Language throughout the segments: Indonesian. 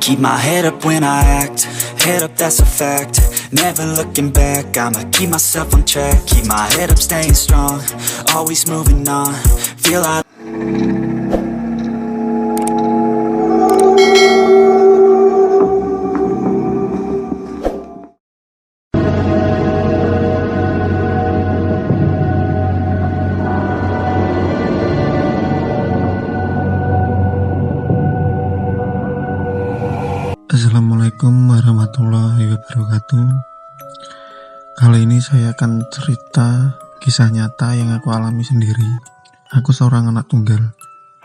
Keep my head up when I act, head up that's a fact. Never looking back, I'ma keep myself on track. Keep my head up staying strong, always moving on. Feel like Assalamualaikum warahmatullahi wabarakatuh. Kali ini saya akan cerita kisah nyata yang aku alami sendiri. Aku seorang anak tunggal,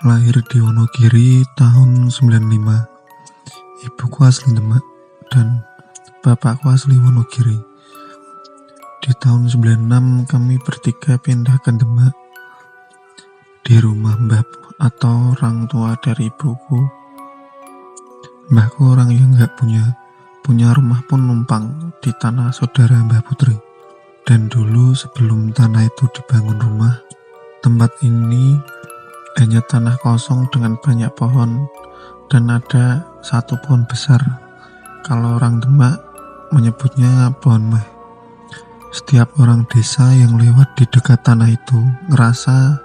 lahir di Wonogiri tahun 95. Ibuku asli Demak dan bapakku asli Wonogiri. Di tahun 96 kami bertiga pindah ke Demak di rumah mbah atau orang tua dari ibuku. Mbahku orang yang gak punya rumah pun numpang di tanah saudara Mbah Putri. Dan dulu sebelum tanah itu dibangun rumah, tempat ini hanya tanah kosong dengan banyak pohon dan ada satu pohon besar. Kalau orang Demak menyebutnya pohon meh. Setiap orang desa yang lewat di dekat tanah itu ngerasa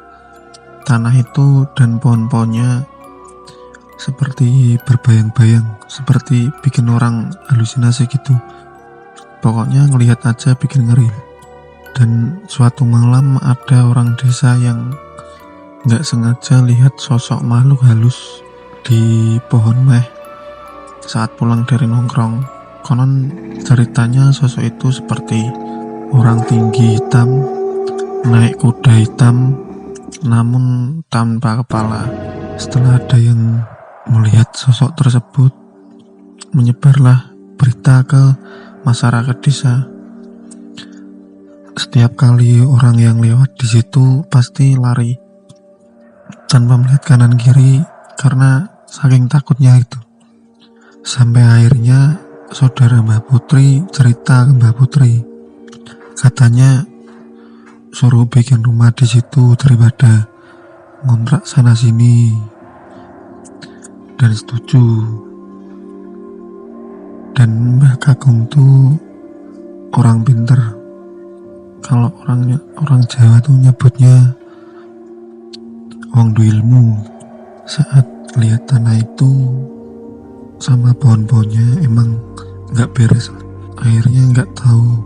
tanah itu dan pohon-pohonnya seperti berbayang-bayang, seperti bikin orang halusinasi gitu. Pokoknya ngelihat aja bikin ngeri. Dan suatu malam ada orang desa yang gak sengaja lihat sosok makhluk halus di pohon meh saat pulang dari nongkrong. Konon ceritanya sosok itu seperti orang tinggi hitam, naik kuda hitam, namun tanpa kepala. Setelah ada yang melihat sosok tersebut, menyebarlah berita ke masyarakat desa. Setiap kali orang yang lewat di situ pasti lari tanpa melihat kanan kiri karena saking takutnya itu. Sampai akhirnya saudara Mbah Putri cerita ke Mbah Putri, katanya suruh bikin rumah di situ daripada ngontrak sana sini. Dan setuju. Dan Mbah Kakung tuh orang pinter. Kalau orang Jawa tuh nyebutnya wong duwe ilmu. Saat lihat tanah itu sama pohon-pohonnya emang nggak beres. Akhirnya nggak tahu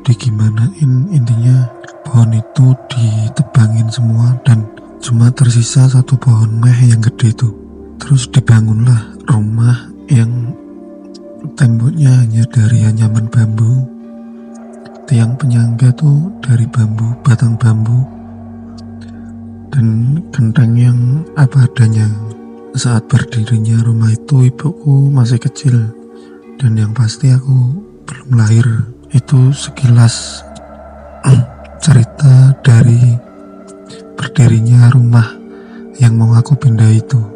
digimanain, intinya pohon itu ditebangin semua dan cuma tersisa satu pohon meh yang gede itu. Terus dibangunlah rumah yang temboknya hanya dari anyaman bambu, tiang penyangga tuh dari bambu, batang bambu, dan genteng yang apa adanya. Saat berdirinya rumah itu ibuku masih kecil, dan yang pasti aku belum lahir. Itu sekilas cerita dari berdirinya rumah yang mau aku pindah itu.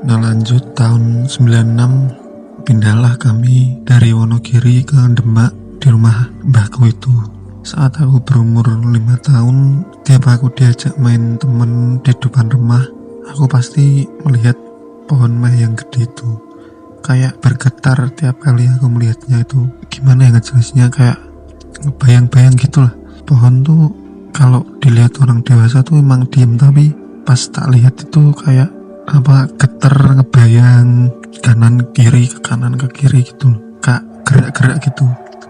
Nah lanjut, tahun 96 pindahlah kami dari Wonogiri ke Demak di rumah mbahku itu. Saat aku berumur 5 tahun, tiap aku diajak main temen di depan rumah, aku pasti melihat pohon meh yang gede itu. Kayak bergetar tiap kali aku melihatnya itu. Gimana ya ngejelasnya, kayak ngebayang-bayang gitu lah. Pohon tuh kalau dilihat orang dewasa tuh emang diem, tapi pas tak lihat itu kayak getar, ngebayang kanan kiri gitu, kak gerak-gerak gitu,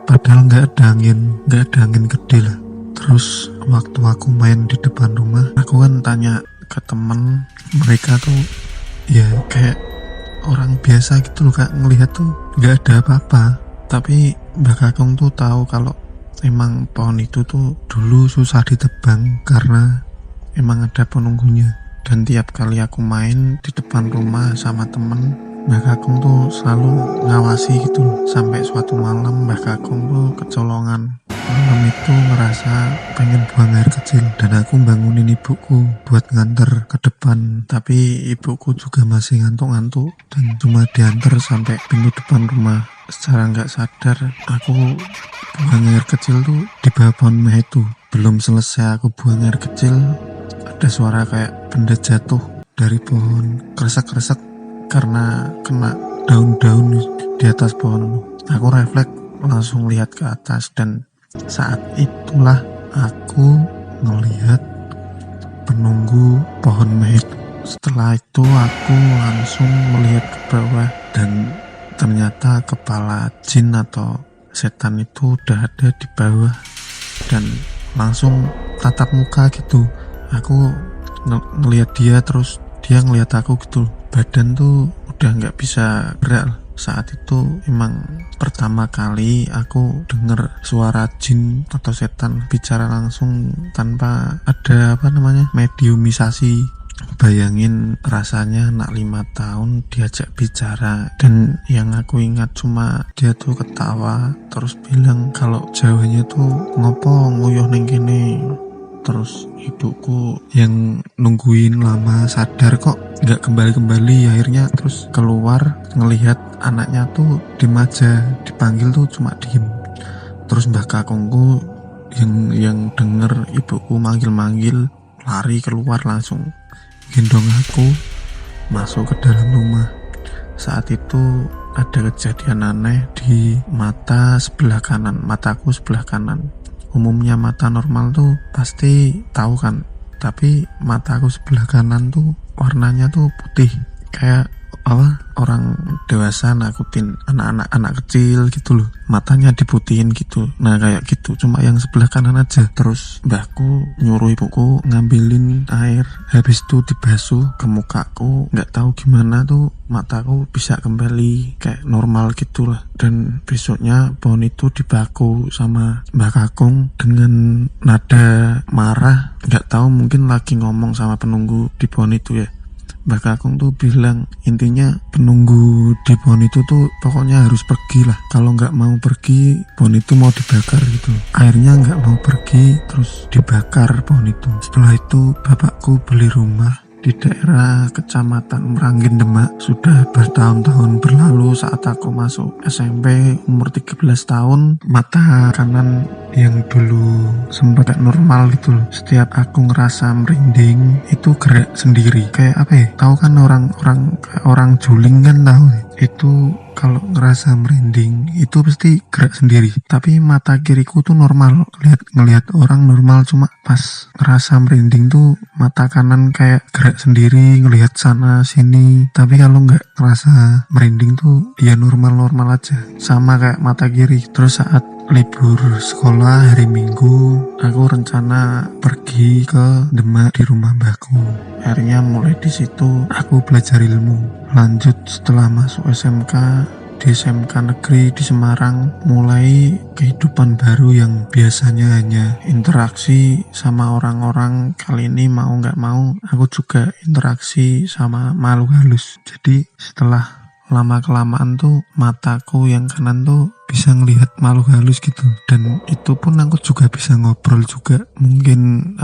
padahal nggak ada angin gede lah. Terus waktu aku main di depan rumah, aku kan tanya ke temen, mereka tuh ya kayak orang biasa gitu loh kak, ngelihat tuh nggak ada apa-apa. Tapi Mbak Kakung tuh tahu kalau emang pohon itu tuh dulu susah ditebang karena emang ada penunggunya. Dan tiap kali aku main di depan rumah sama temen, Mbah Kakung tuh selalu ngawasi gitu. Sampai suatu malam Mbah Kakung tuh kecolongan. Malam itu ngerasa pengen buang air kecil, dan aku bangunin ibuku buat nganter ke depan. Tapi ibuku juga masih ngantuk-ngantuk dan cuma diantar sampai pintu depan rumah. Secara nggak sadar aku buang air kecil tuh di bawah pohon meh itu. Belum selesai aku buang air kecil, ada suara kayak benda jatuh dari pohon, kresek-kresek karena kena daun-daun di atas pohon. Aku refleks langsung lihat ke atas, dan saat itulah aku ngelihat penunggu pohon meh. Setelah itu aku langsung melihat ke bawah, dan ternyata kepala jin atau setan itu udah ada di bawah, dan langsung tatap muka gitu. Aku ngelihat dia, terus dia ngelihat aku gitu. Badan tuh udah nggak bisa gerak. Saat itu emang pertama kali aku denger suara jin atau setan bicara langsung tanpa ada mediumisasi. Bayangin rasanya anak 5 tahun diajak bicara, dan yang aku ingat cuma dia tuh ketawa terus bilang kalau Jawanya tuh ngopo nguyuh ning kene. Terus ibuku yang nungguin lama sadar kok nggak kembali, akhirnya terus keluar ngelihat anaknya tuh diem aja, dipanggil tuh cuma diem. Terus mbah kakungku yang denger ibuku manggil lari keluar, langsung gendong aku masuk ke dalam rumah. Saat itu ada kejadian aneh di mata sebelah kanan, mataku sebelah kanan. Umumnya mata normal tuh pasti tahu kan, tapi mataku sebelah kanan tuh warnanya tuh putih, kayak orang dewasa nakutin anak kecil gitu loh, matanya diputihin gitu. Nah kayak gitu, cuma yang sebelah kanan aja. Terus mbahku nyuruh ibuku ngambilin air, habis itu dibasuh ke mukaku. Nggak tahu gimana tuh mataku bisa kembali kayak normal gitulah. Dan besoknya pohon itu dibaku sama Mbah Kakung dengan nada marah. Nggak tahu, mungkin lagi ngomong sama penunggu di pohon itu ya. Mbah Kakung tuh bilang intinya penunggu di pohon itu tuh pokoknya harus pergi lah. Kalau nggak mau pergi, pohon itu mau dibakar gitu. Akhirnya nggak mau pergi, terus dibakar pohon itu. Setelah itu bapakku beli rumah di daerah Kecamatan Merangin Demak. Sudah bertahun-tahun berlalu. Saat aku masuk SMP umur 13 tahun, mata kanan yang dulu sempat normal gitu loh, setiap aku ngerasa merinding itu gerak sendiri. Kayak apa ya, tahu kan orang juling kan, tahu itu kalau ngerasa merinding itu pasti gerak sendiri. Tapi mata kiriku tuh normal, ngelihat orang normal, cuma pas ngerasa merinding tuh mata kanan kayak gerak sendiri, ngelihat sana sini. Tapi kalau nggak ngerasa merinding tuh dia normal aja, sama kayak mata kiri. Terus saat libur sekolah hari Minggu, aku rencana pergi ke Demak di rumah mbahku. Akhirnya mulai di situ aku belajar ilmu. Lanjut setelah masuk SMK, di SMK negeri di Semarang, mulai kehidupan baru yang biasanya hanya interaksi sama orang-orang. Kali ini mau nggak mau aku juga interaksi sama makhluk halus. Jadi setelah lama-kelamaan tuh mataku yang kanan tuh bisa ngelihat makhluk halus gitu, dan itu pun aku juga bisa ngobrol juga. Mungkin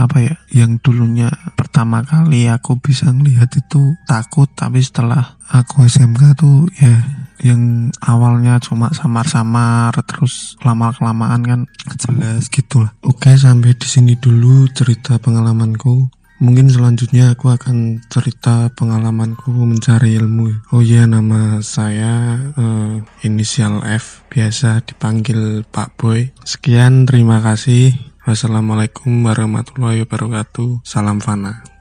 yang dulunya pertama kali aku bisa ngelihat itu takut, tapi setelah aku SMK tuh ya yang awalnya cuma samar-samar, terus lama-kelamaan kan jelas gitulah. Oke, sampai di sini dulu cerita pengalamanku. Mungkin selanjutnya aku akan cerita pengalamanku mencari ilmu. Oh iya, nama saya inisial F, biasa dipanggil Pak Boy. Sekian, terima kasih. Wassalamualaikum warahmatullahi wabarakatuh. Salam Fana.